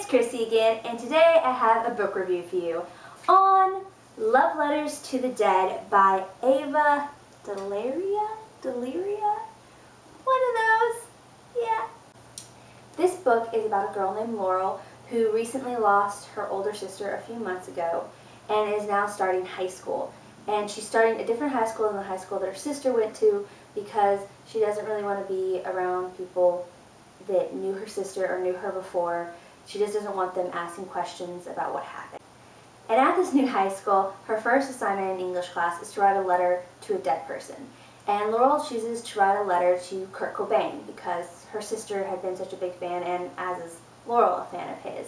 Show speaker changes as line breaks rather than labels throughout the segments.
it's Christy again, and today I have a book review for you on Love Letters to the Dead by Ava Deliria? One of those? Yeah. This book is about a girl named Laurel who recently lost her older sister a few months ago and is now starting high school. And she's starting a different high school than the high school that her sister went to because she doesn't really want to be around people that knew her sister or knew her before. She just doesn't want them asking questions about what happened. And at this new high school, her first assignment in English class is to write a letter to a dead person. And Laurel chooses to write a letter to Kurt Cobain because her sister had been such a big fan, and as is Laurel, a fan of his.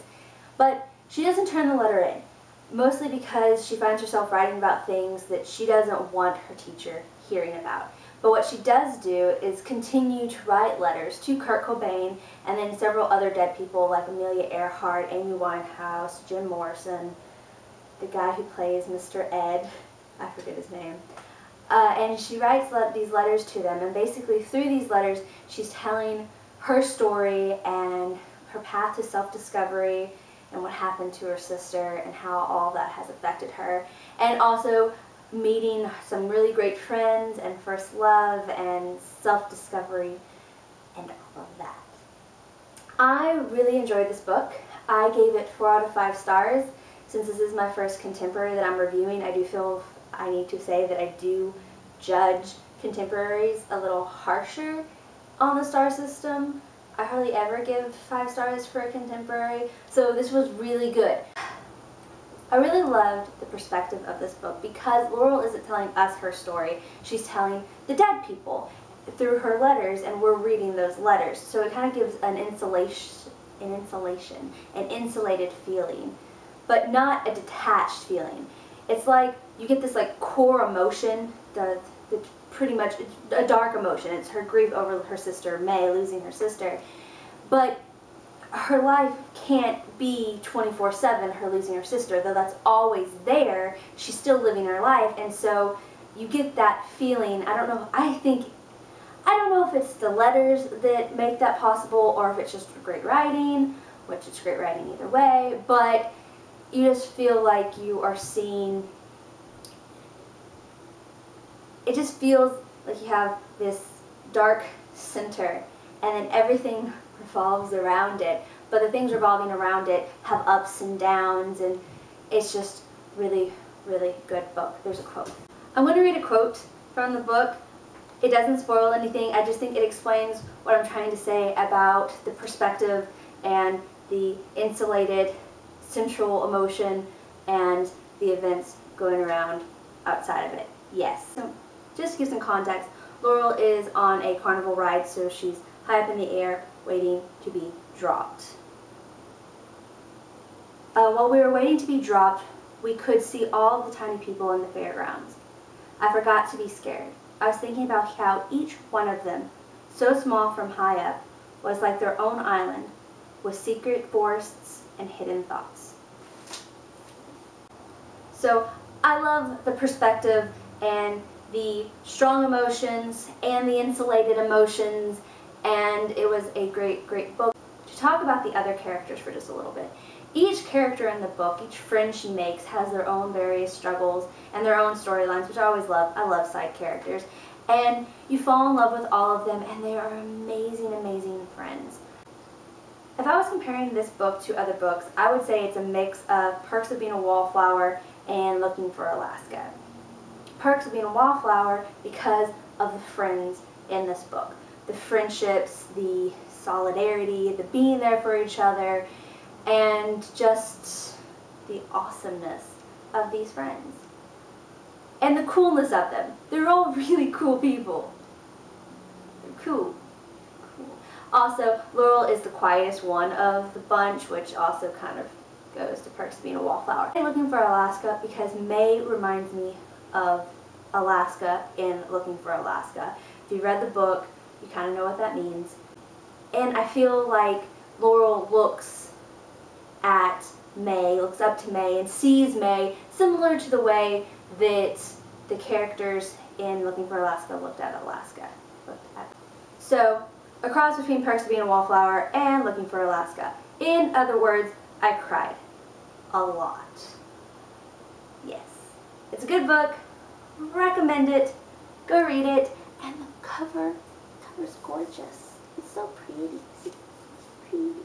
But she doesn't turn the letter in, mostly because she finds herself writing about things that she doesn't want her teacher hearing about. But what she does do is continue to write letters to Kurt Cobain and then several other dead people like Amelia Earhart, Amy Winehouse, Jim Morrison, the guy who plays Mr. Ed, I forget his name. And she writes these letters to them, and basically through these letters she's telling her story and her path to self-discovery and what happened to her sister and how all that has affected her, and also meeting some really great friends and first love and self-discovery and all of that. I really enjoyed this book. I gave it 4 out of 5 stars. Since this is my first contemporary that I'm reviewing, I do feel I need to say that I do judge contemporaries a little harsher on the star system. I hardly ever give 5 stars for a contemporary, so this was really good. I really loved the perspective of this book because Laurel isn't telling us her story, she's telling the dead people through her letters, and we're reading those letters. So it kind of gives an insulated feeling, but not a detached feeling. It's like you get this like core emotion, the pretty much a dark emotion. It's her grief over her sister May, losing her sister, but her life can't be 24/7 her losing her sister, though that's always there. She's still living her life, and so you get that feeling. I don't know if it's the letters that make that possible or if it's just great writing, which it's great writing either way, but you just feel like you are seeing, it just feels like you have this dark center and then everything revolves around it, but the things revolving around it have ups and downs, and it's just really, really good book. There's a quote. I'm going to read a quote from the book. It doesn't spoil anything. I just think it explains what I'm trying to say about the perspective and the insulated central emotion and the events going around outside of it. Yes. So just to give some context, Laurel is on a carnival ride, so she's high up in the air waiting to be dropped. While we were waiting to be dropped, we could see all the tiny people in the fairgrounds. I forgot to be scared. I was thinking about how each one of them, so small from high up, was like their own island with secret forests and hidden thoughts. So I love the perspective and the strong emotions and the insulated emotions, and it was a great, great book. To talk about the other characters for just a little bit. Each character in the book, each friend she makes, has their own various struggles and their own storylines, which I always love. I love side characters. And you fall in love with all of them, and they are amazing, amazing friends. If I was comparing this book to other books, I would say it's a mix of Perks of Being a Wallflower and Looking for Alaska. Perks of Being a Wallflower because of the friends in this book. The friendships, the solidarity, the being there for each other, and just the awesomeness of these friends. And the coolness of them. They're all really cool people. They're cool. Also, Laurel is the quietest one of the bunch, which also kind of goes to Perks of Being a Wallflower. I'm looking for Alaska because May reminds me of Alaska in Looking for Alaska. If you read the book, you kind of know what that means. And I feel like Laurel looks at May, looks up to May, and sees May similar to the way that the characters in Looking for Alaska looked at Alaska. So, a cross between Perks of Being a Wallflower and Looking for Alaska. In other words, I cried a lot. Yes, it's a good book. Recommend it. Go read it. And the cover's gorgeous. It's so pretty. See? Pretty.